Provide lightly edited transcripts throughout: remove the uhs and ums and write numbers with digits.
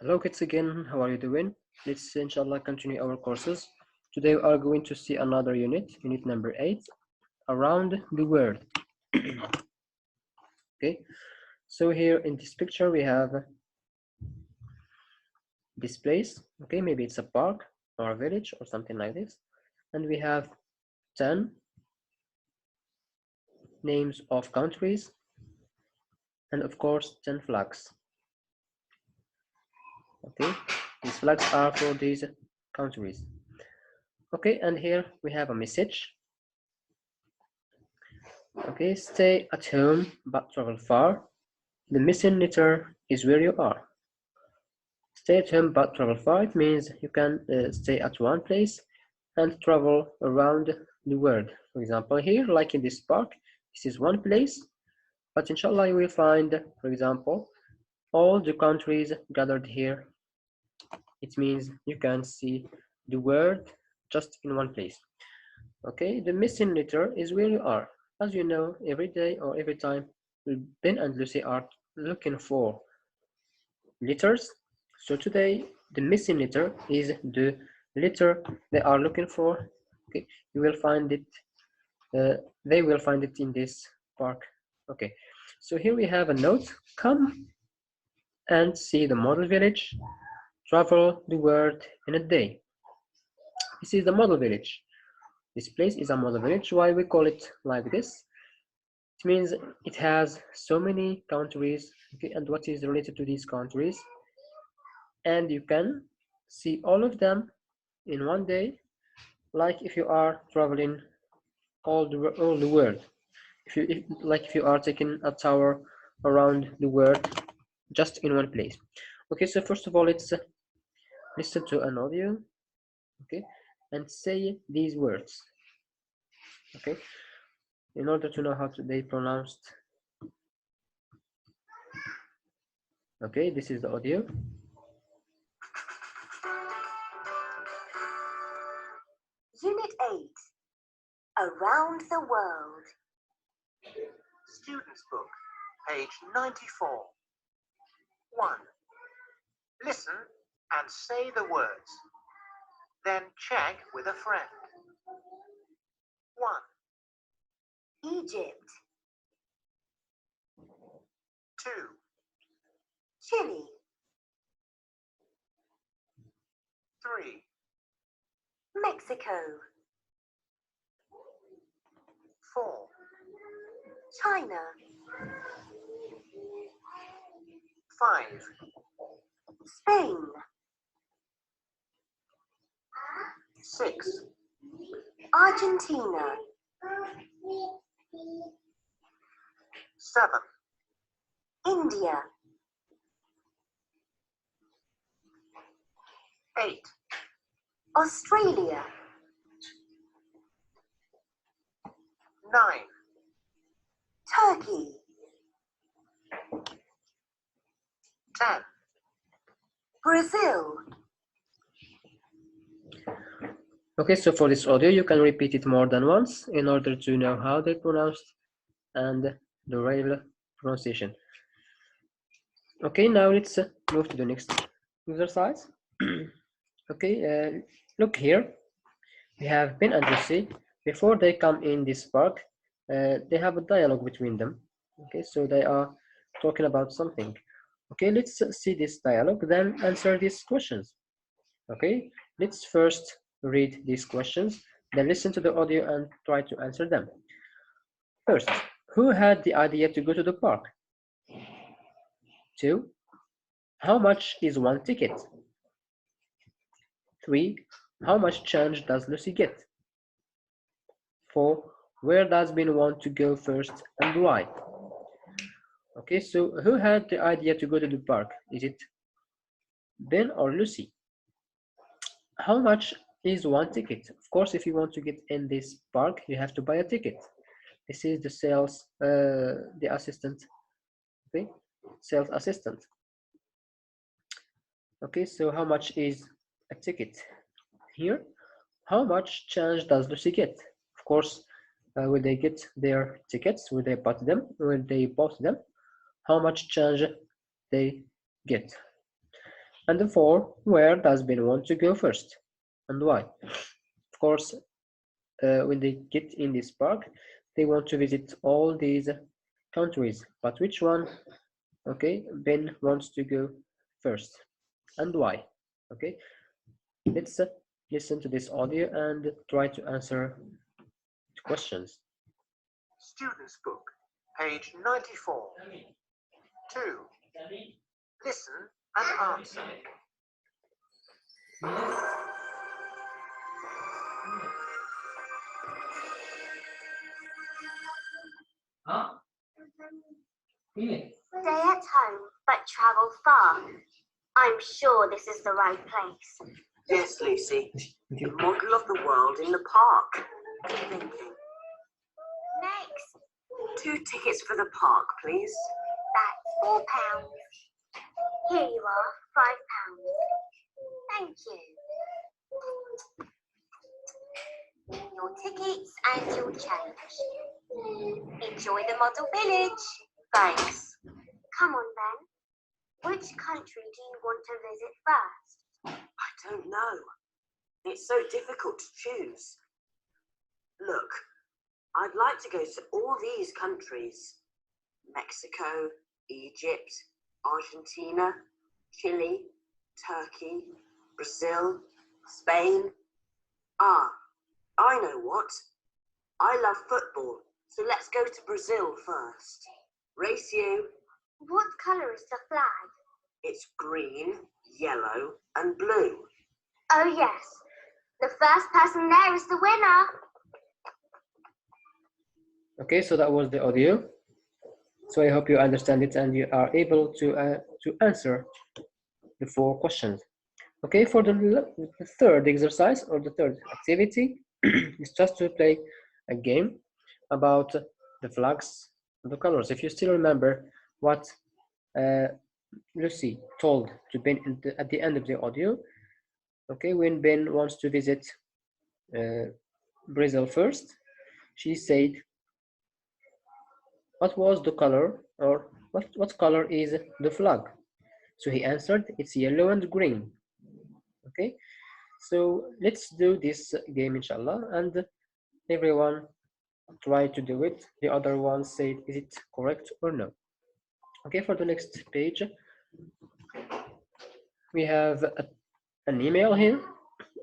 Hello kids again, how are you doing? Let's inshallah continue our courses. Today we are going to see another unit number 8, around the world. Okay, so here in this picture we have this place. Okay, maybe it's a park or a village or something like this. And we have 10 names of countries and of course 10 flags. Okay, these flags are for these countries. Okay, and here we have a message. Okay, stay at home but travel far. The missing letter is where you are. Stay at home but travel far. It means you can stay at one place and travel around the world. For example, here, like in this park, this is one place, but inshallah you will find, for example, all the countries gathered here. It means you can see the world just in one place. Okay, the missing letter is where you are. As you know, every day or every time, Ben and Lucy are looking for letters. So today, the missing letter is the letter they are looking for. Okay, you will find it. They will find it in this park. Okay, so here we have a note. Come and see the model village. Travel the world in a day. This is the model village. This place is a model village. Why we call it like this? It means it has so many countries, okay, and what is related to these countries, and you can see all of them in one day, like if you are traveling all the world. If you are taking a tour around the world just in one place. Okay, so first of all, let's listen to an audio, okay, and say these words, okay, in order to know how they pronounced. Okay, this is the audio. Unit 8, Around the World. Student's Book, page 94. 1. Listen and say the words. Then check with a friend. 1, Egypt, 2, Chile, 3, Mexico, 4, China, 5, Spain, 6, Argentina, 7, India, 8, Australia, 9, Turkey, 10. Brazil. Okay, so for this audio, you can repeat it more than once in order to know how they pronounced and the real pronunciation. Okay, now let's move to the next exercise. Okay, look here. We have Ben and Lucy. Before they come in this park, they have a dialogue between them. Okay, so they are talking about something. Okay, let's see this dialogue, then answer these questions. Okay, let's first read these questions, then listen to the audio and try to answer them. First, who had the idea to go to the park? 2. How much is one ticket? 3. How much change does Lucy get? 4. Where does Ben want to go first and why? Okay, so who had the idea to go to the park? Is it Ben or Lucy? How much is one ticket? Of course, if you want to get in this park, you have to buy a ticket. This is the sales, the assistant, okay, sales assistant. Okay, so how much is a ticket here? How much change does Lucy get? Of course, will they get their tickets? Will they bought them? Will they bought them? How much change they get? And the 4, where does Ben want to go first and why? Of course, when they get in this park, they want to visit all these countries, but which one? Okay, Ben wants to go first and why? Okay, let's listen to this audio and try to answer the questions. Student's book, page 94. 2. Listen and answer. Stay at home, but travel far. I'm sure this is the right place. Yes, Lucy. The model of the world in the park. Good thinking. Next, 2 tickets for the park, please. that's £4. Here you are, £5. Thank you. Your tickets and your change. Enjoy the model village. Thanks. Come on then. Which country do you want to visit first? I don't know. It's so difficult to choose. Look, I'd like to go to all these countries. Mexico, Egypt, Argentina, Chile, Turkey, Brazil, Spain. Ah, I know what. I love football, so let's go to Brazil first. Race you. What colour is the flag? It's green, yellow, and blue. Oh yes, the first person there is the winner. Okay, so that was the audio. So I hope you understand it and you are able to answer the 4 questions. Okay, for the third exercise or the third activity, it's just to play a game about the flags and the colors. If you still remember what Lucy told to Ben at the end of the audio, okay, when Ben wants to visit Brazil first, she said, what was the color, or what color is the flag? So he answered, it's yellow and green. Okay, so let's do this game, inshallah, and everyone try to do it. The other one said, is it correct or no? Okay, for the next page, we have an email here,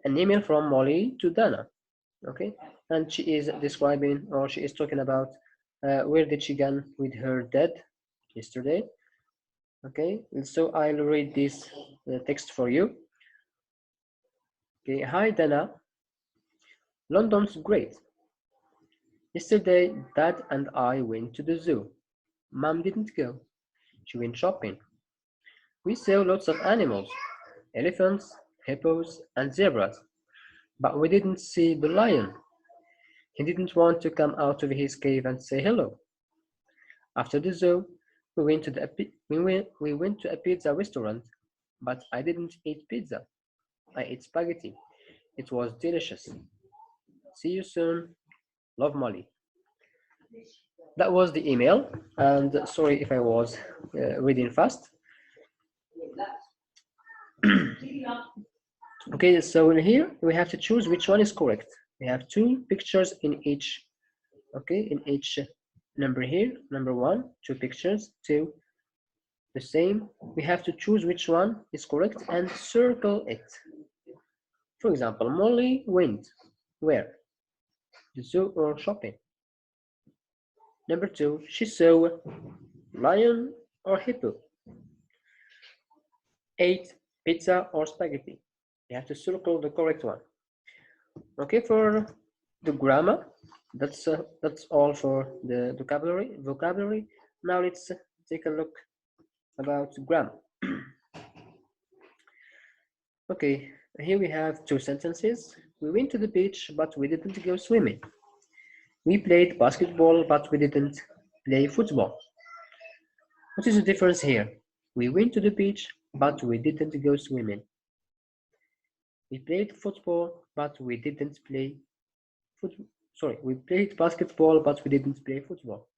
an email from Molly to Dana. Okay, and she is describing, or she is talking about where did she go with her dad yesterday. Okay, and so I'll read this text for you. Okay, hi Dana. London's great. Yesterday, Dad and I went to the zoo. Mom didn't go. She went shopping. We saw lots of animals, elephants, hippos, and zebras, but we didn't see the lion. He didn't want to come out of his cave and say hello. After the zoo, we went to a pizza restaurant, but I didn't eat pizza. I ate spaghetti. It was delicious. See you soon. Love, Molly. That was the email, and sorry if I was reading fast. Okay, so in here we have to choose which one is correct. We have 2 pictures in each, okay, in each number here. Number 1, 2 pictures, 2 the same. We have to choose which one is correct and circle it. For example, Molly went where? The zoo or shopping? Number 2, she saw lion or hippo. Ate pizza or spaghetti. You have to circle the correct one. Okay, for the grammar, that's all for the vocabulary. Now let's take a look about grammar. Okay, here we have 2 sentences. We went to the beach, but we didn't go swimming. We played basketball, but we didn't play football. What is the difference here? We went to the beach, but we didn't go swimming. We played football, but we didn't play football. Sorry, we played basketball, but we didn't play football.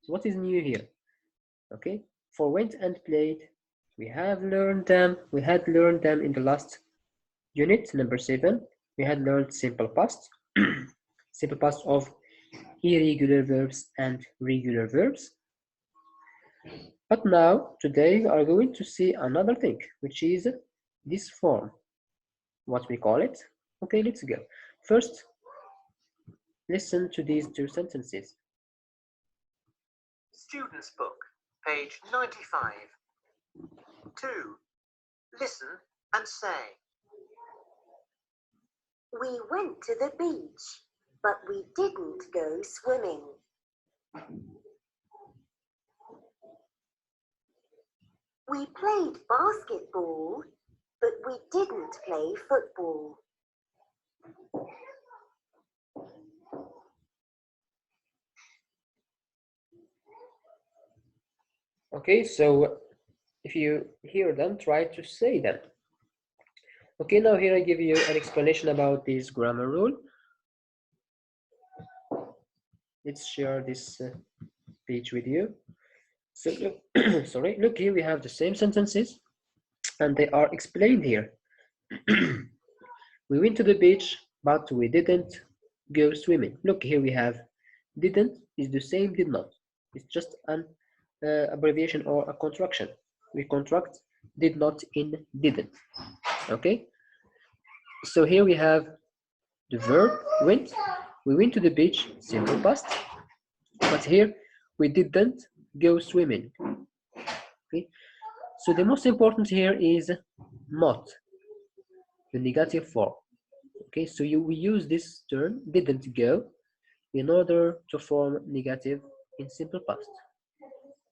So what is new here? Okay, for went and played, We have learned them. We had learned them in the last unit, number 7. We had learned simple past, simple past of irregular verbs and regular verbs. But now, today, we are going to see another thing, which is this form, what we call it. Okay, let's go. First, listen to these two sentences. Student's book, page 95. 2. Listen and say. We went to the beach, but we didn't go swimming. We played basketball, but we didn't play football. Okay, so if you hear them, try to say them. Okay, now here I give you an explanation about this grammar rule. Let's share this page with you. So look, sorry, look here we have the same sentences and they are explained here. We went to the beach, but we didn't go swimming. Look here we have didn't is the same did not. It's just an abbreviation or a contraction. We contract did not in didn't. Okay, so here we have the verb went. We went to the beach, simple past, but here we didn't go swimming. Okay, so the most important here is not, the negative form. Okay, so we use this term didn't go in order to form negative in simple past.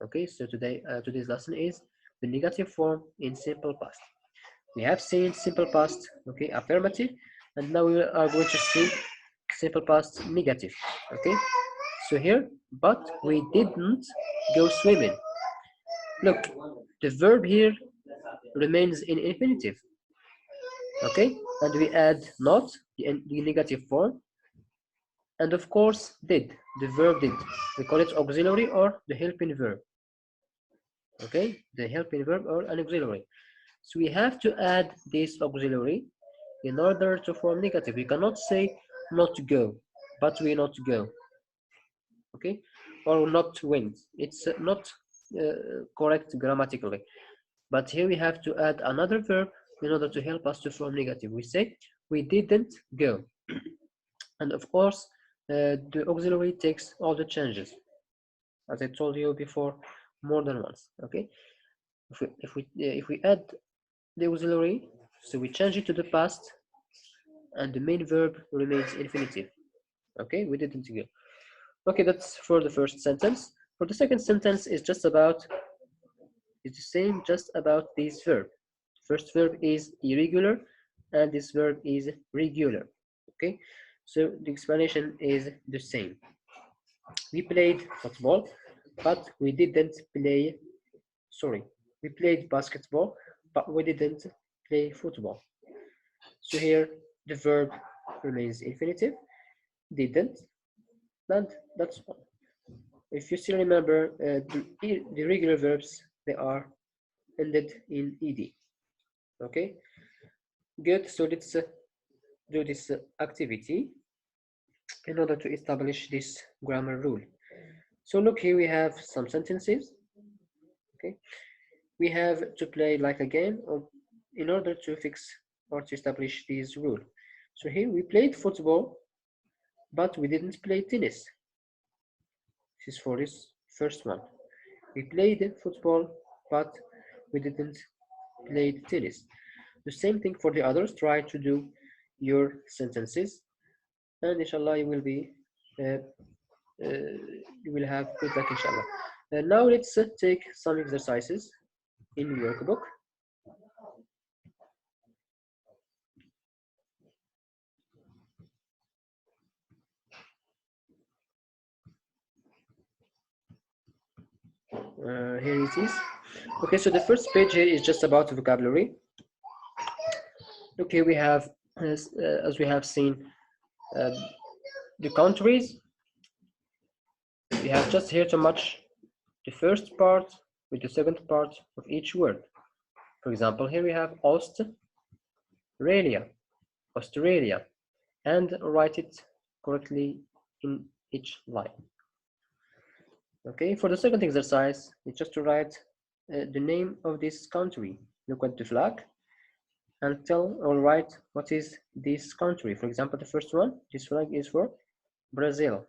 Okay, so today's lesson is the negative form in simple past. We have seen simple past, okay, affirmative, and now we are going to see simple past negative. Okay, so here, but we didn't go swimming. Look, the verb here remains in infinitive. Okay, and we add not, the negative form, and of course did, the verb did. We call it auxiliary or the helping verb. Okay, the helping verb or an auxiliary. So we have to add this auxiliary in order to form negative. We cannot say not to go, but we not to go. Okay, or not to win. It's not correct grammatically. But here we have to add another verb in order to help us to form negative. We say we didn't go. And of course, the auxiliary takes all the changes, as I told you before more than once. Okay, if we add the auxiliary, so we change it to the past, and the main verb remains infinitive. Okay, we didn't go. Okay, that's for the first sentence. For the second sentence, it's the same, just about this verb. First verb is irregular, and this verb is regular. Okay, so the explanation is the same. We played football, but we didn't play. Sorry, we played basketball, but we didn't play football. So here the verb remains infinitive, didn't, and that's all. If you still remember, the regular verbs, they are ended in ed. Okay, good. So let's do this activity in order to establish this grammar rule. So look here, we have some sentences. Okay, we have to play like a game in order to fix or to establish this rule. So here we played football, but we didn't play tennis. This is for this first one. We played football, but we didn't play tennis. The same thing for the others. Try to do your sentences, and inshallah you will be you will have good luck, inshallah. And now let's take some exercises in workbook. Here it is. Okay, so the first page here is just about vocabulary. Okay, we have, as we have seen, the countries. We have just here to match the first part with the second part of each word. For example, here we have Australia, Australia, and write it correctly in each line. Okay, for the second exercise, it's just to write the name of this country. Look at the flag and tell or write what is this country. For example, the first one, this flag is for Brazil.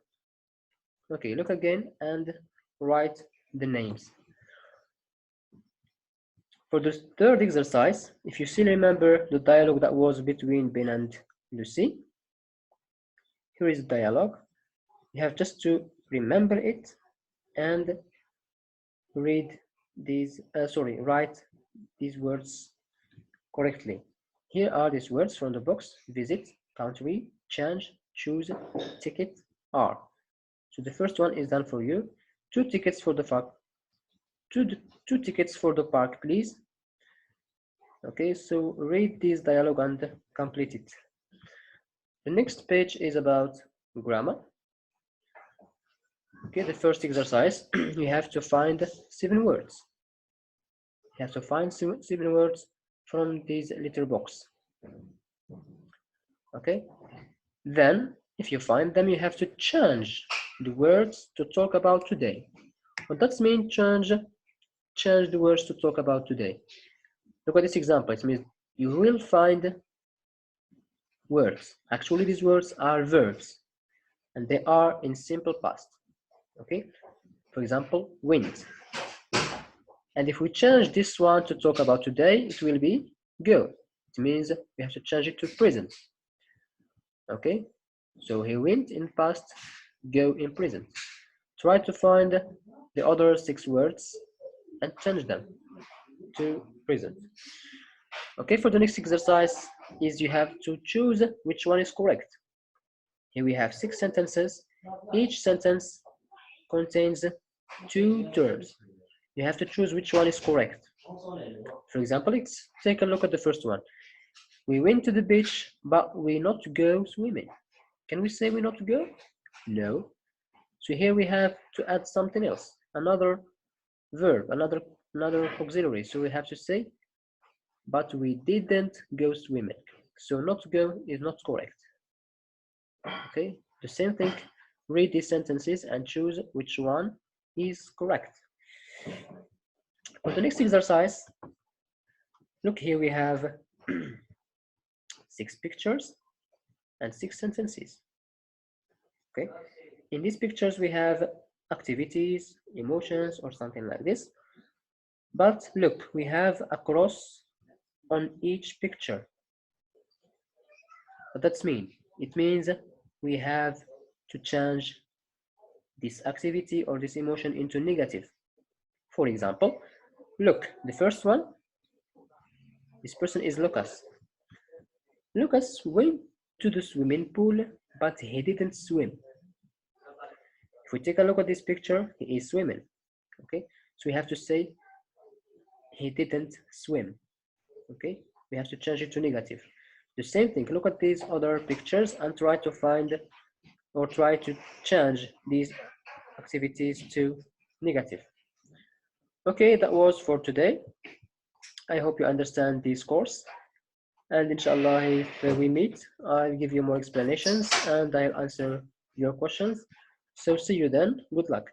Okay, look again and write the names. For the third exercise, if you still remember the dialogue that was between Ben and Lucy, here is the dialogue. You have just to remember it and read these, write these words correctly. Here are these words from the box: visit, country, change, choose, ticket, are. So the first one is done for you. Two tickets for the park. Two tickets for the park, please. Okay, so read this dialogue and complete it. The next page is about grammar. Okay, the first exercise, you have to find 7 words. You have to find 7 words from this little box. Okay, then if you find them, you have to change the words to talk about today. What does mean change the words to talk about today? Look at this example. It means you will find words. Actually, these words are verbs, and they are in simple past. Okay, for example, went. And if we change this one to talk about today, it will be go. It means we have to change it to present. Okay, so he went in past, go in present. Try to find the other 6 words and change them to present. Okay, for the next exercise is you have to choose which one is correct. Here we have 6 sentences. Each sentence contains 2 terms. You have to choose which one is correct. For example, let's take a look at the first one. We went to the beach, but we not go swimming. Can we say we not go? No. So here we have to add something else, another verb, another auxiliary. So we have to say, but we didn't go swimming. So not go is not correct. Okay, the same thing. Read these sentences and choose which one is correct. For the next exercise, look, here we have 6 pictures and 6 sentences. Okay, in these pictures we have activities, emotions, or something like this. But look, we have a cross on each picture. What does mean? It means we have to change this activity or this emotion into negative. For example, look, the first one, this person is Lucas. Lucas went to the swimming pool, but he didn't swim. If we take a look at this picture, he is swimming. Okay, so we have to say he didn't swim. Okay, we have to change it to negative. The same thing, look at these other pictures and try to find or try to change these activities to negative. Okay, that was for today. I hope you understand this course, and inshallah if we meet, I'll give you more explanations and I'll answer your questions. So see you then. Good luck.